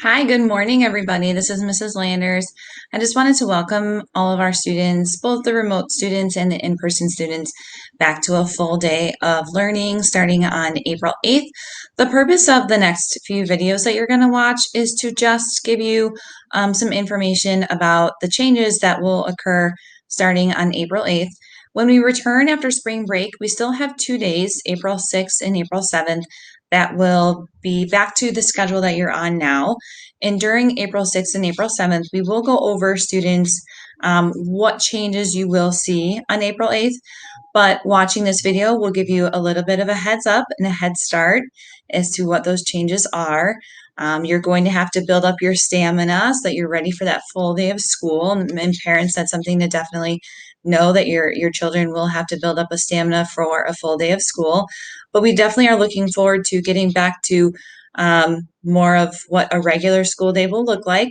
Hi, good morning, everybody. This is Mrs. Landers. I just wanted to welcome all of our students, both the remote students and the in-person students, back to a full day of learning starting on April 8th. The purpose of the next few videos that you're going to watch is to just give you some information about the changes that will occur starting on April 8th. When we return after spring break, we still have 2 days, April 6th and April 7th, that will be back to the schedule that you're on now. And during April 6th and April 7th, we will go over, students, what changes you will see on April 8th. But watching this video will give you a little bit of a heads up and a head start as to what those changes are. You're going to have to build up your stamina so that you're ready for that full day of school. And parents, that's something to definitely know, that your children will have to build up a stamina for a full day of school. But we definitely are looking forward to getting back to more of what a regular school day will look like.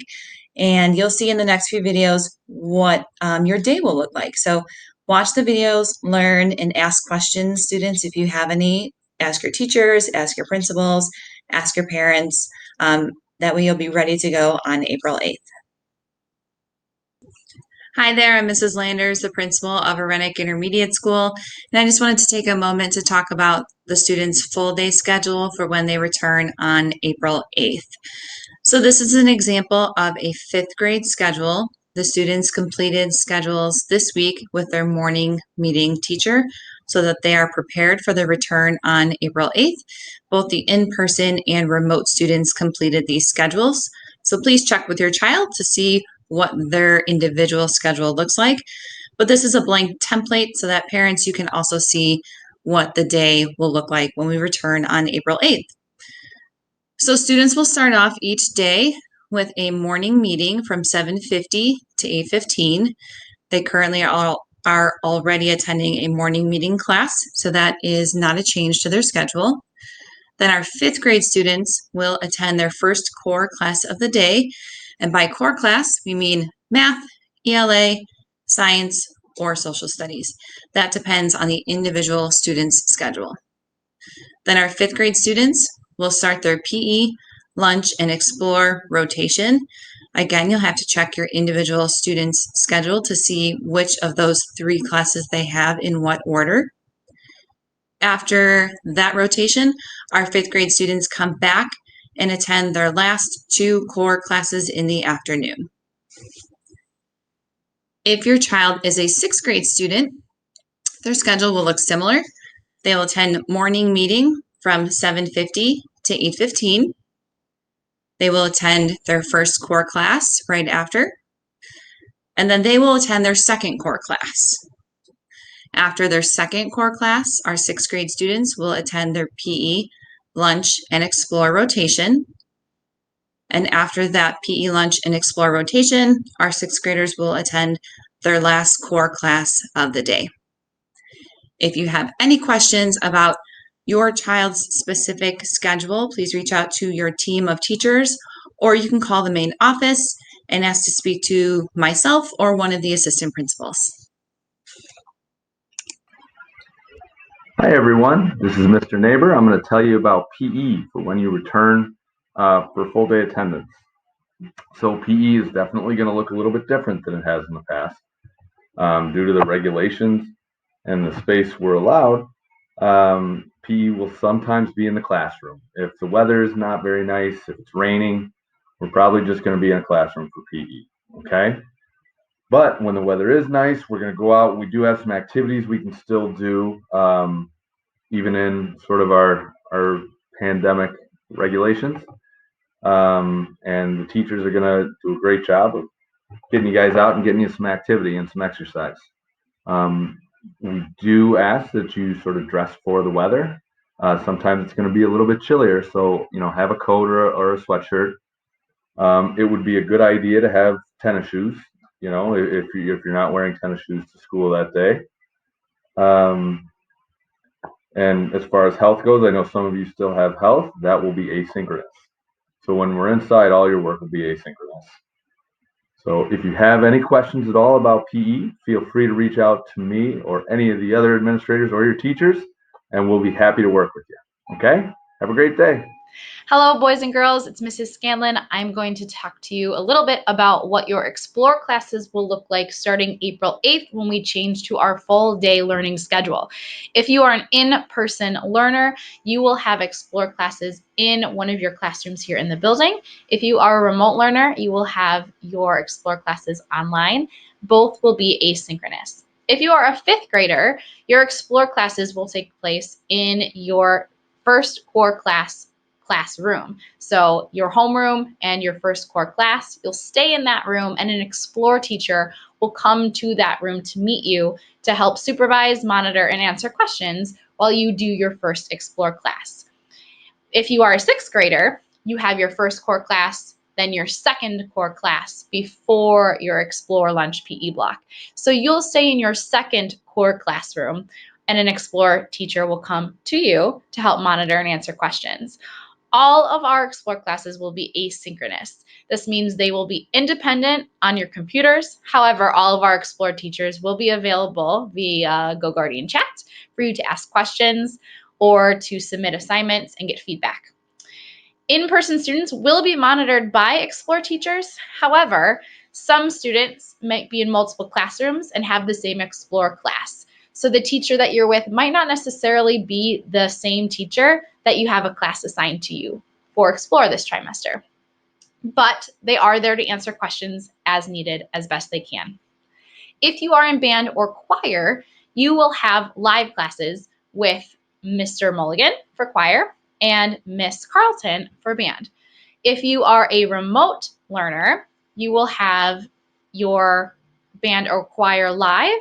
And you'll see in the next few videos what your day will look like. So watch the videos, learn, and ask questions, students. If you have any, ask your teachers, ask your principals, ask your parents. That way you'll be ready to go on April 8th. Hi there, I'm Mrs. Landers, the principal of Arenik Intermediate School, and I just wanted to take a moment to talk about the students' full day schedule for when they return on April 8th. So this is an example of a 5th grade schedule. The students completed schedules this week with their morning meeting teacher so that they are prepared for the return on April 8th. Both the in-person and remote students completed these schedules. So please check with your child to see what their individual schedule looks like. But this is a blank template so that parents, you can also see what the day will look like when we return on April 8th. So students will start off each day with a morning meeting from 7:50 to 8:15. They currently are already attending a morning meeting class, so that is not a change to their schedule. Then our 5th grade students will attend their first core class of the day. And by core class, we mean math, ELA, science, or social studies. That depends on the individual student's schedule. Then our 5th grade students will start their PE, lunch, and explore rotation. Again, you'll have to check your individual student's schedule to see which of those 3 classes they have in what order. After that rotation, our 5th grade students come back and attend their last 2 core classes in the afternoon. If your child is a 6th grade student, their schedule will look similar. They will attend morning meeting from 7:50 to 8:15. They will attend their first core class right after, and then they will attend their second core class. After their second core class, our 6th grade students will attend their PE, lunch, and explore rotation. And after that PE, lunch, and explore rotation, our 6th graders will attend their last core class of the day. If you have any questions about your child's specific schedule, please reach out to your team of teachers, or you can call the main office and ask to speak to myself or one of the assistant principals. Hi everyone, this is Mr. Neighbor. I'm going to tell you about PE for when you return for full day attendance. So PE is definitely going to look a little bit different than it has in the past due to the regulations and the space we're allowed. PE will sometimes be in the classroom. If the weather is not very nice, if it's raining, we're probably just going to be in a classroom for PE, okay? But when the weather is nice, we're going to go out. We do have some activities we can still do, even in sort of our pandemic regulations. And the teachers are going to do a great job of getting you guys out and getting you some activity and some exercise. We do ask that you sort of dress for the weather. Sometimes it's going to be a little bit chillier, so have a coat or a sweatshirt. It would be a good idea to have tennis shoes. If you're not wearing tennis shoes to school that day. And as far as health goes, I know some of you still have health. That will be asynchronous. So when we're inside, all your work will be asynchronous. So if you have any questions at all about PE, feel free to reach out to me or any of the other administrators or your teachers, and we'll be happy to work with you. Okay? Have a great day. Hello, boys and girls. It's Mrs. Scanlon. I'm going to talk to you a little bit about what your Explore classes will look like starting April 8th when we change to our full day learning schedule. If you are an in-person learner, you will have Explore classes in one of your classrooms here in the building. If you are a remote learner, you will have your Explore classes online. Both will be asynchronous. If you are a fifth grader, your Explore classes will take place in your first core classroom. So your homeroom and your first core class, you'll stay in that room and an Explore teacher will come to that room to meet you to help supervise, monitor, and answer questions while you do your first Explore class. If you are a sixth grader, you have your first core class, then your second core class before your Explore lunch PE block. So you'll stay in your second core classroom and an Explore teacher will come to you to help monitor and answer questions. All of our Explore classes will be asynchronous. This means they will be independent on your computers. However, all of our Explore teachers will be available via GoGuardian chat for you to ask questions or to submit assignments and get feedback. In-person students will be monitored by Explore teachers. However, some students might be in multiple classrooms and have the same Explore class. So the teacher that you're with might not necessarily be the same teacher that you have a class assigned to you for Explore this trimester. But they are there to answer questions as needed as best they can. If you are in band or choir, you will have live classes with Mr. Mulligan for choir and Miss Carlton for band. If you are a remote learner, you will have your band or choir live,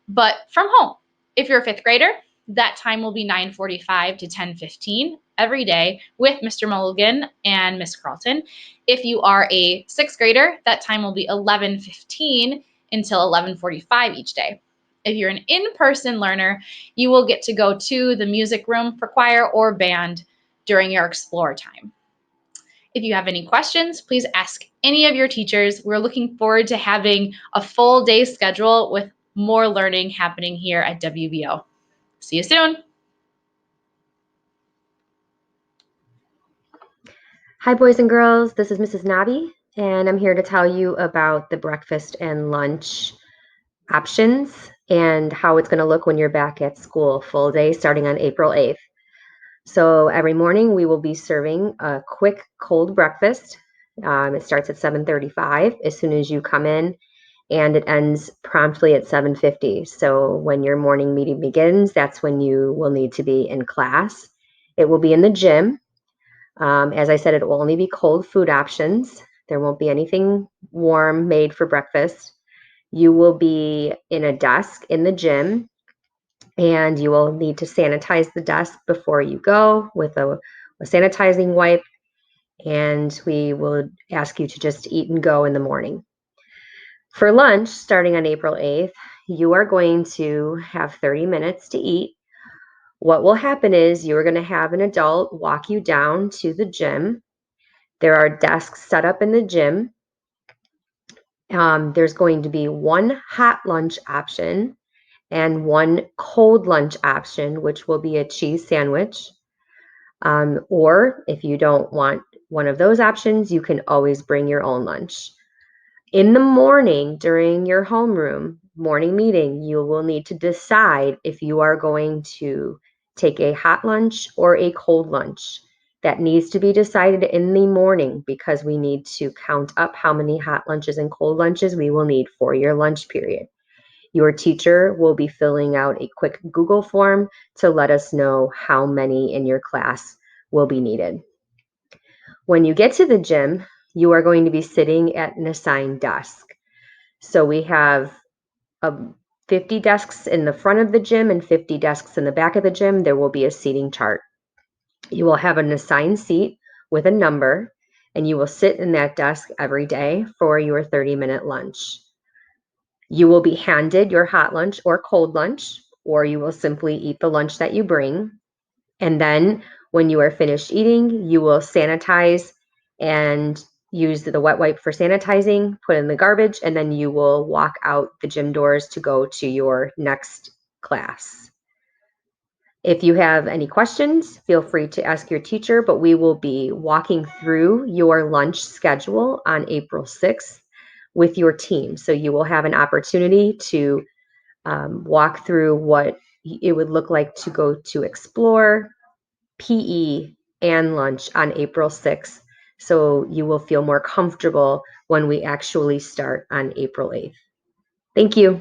but from home. If you're a fifth grader, that time will be 9:45 to 10:15 every day with Mr. Mulligan and Miss Carlton. If you are a sixth grader, that time will be 11:15 until 11:45 each day. If you're an in-person learner, you will get to go to the music room for choir or band during your Explore time. If you have any questions, please ask any of your teachers. We're looking forward to having a full day schedule with more learning happening here at WVO. See you soon. Hi, boys and girls. This is Mrs. Nabi, and I'm here to tell you about the breakfast and lunch options and how it's going to look when you're back at school full day starting on April 8th. So every morning we will be serving a quick cold breakfast. It starts at 7:35 as soon as you come in, and it ends promptly at 7:50. So when your morning meeting begins, that's when you will need to be in class. It will be in the gym. As I said, it will only be cold food options. There won't be anything warm made for breakfast. You will be in a desk in the gym, and you will need to sanitize the desk before you go with a sanitizing wipe, and we will ask you to just eat and go in the morning. For lunch, starting on April 8th, you are going to have 30 minutes to eat. What will happen is you are going to have an adult walk you down to the gym. There are desks set up in the gym. There's going to be one hot lunch option and one cold lunch option, which will be a cheese sandwich. Or if you don't want one of those options, you can always bring your own lunch. In the morning, during your homeroom morning meeting, you will need to decide if you are going to take a hot lunch or a cold lunch. That needs to be decided in the morning because we need to count up how many hot lunches and cold lunches we will need for your lunch period. Your teacher will be filling out a quick Google form to let us know how many in your class will be needed. When you get to the gym, you are going to be sitting at an assigned desk. So we have 50 desks in the front of the gym and 50 desks in the back of the gym. There will be a seating chart. You will have an assigned seat with a number, and you will sit in that desk every day for your 30-minute lunch. You will be handed your hot lunch or cold lunch, or you will simply eat the lunch that you bring. And then when you are finished eating, you will sanitize and use the wet wipe for sanitizing, put in the garbage, and then you will walk out the gym doors to go to your next class. If you have any questions, feel free to ask your teacher, but we will be walking through your lunch schedule on April 6th with your team. So you will have an opportunity to walk through what it would look like to go to Explore, PE, and lunch on April 6th. So you will feel more comfortable when we actually start on April 8th. Thank you.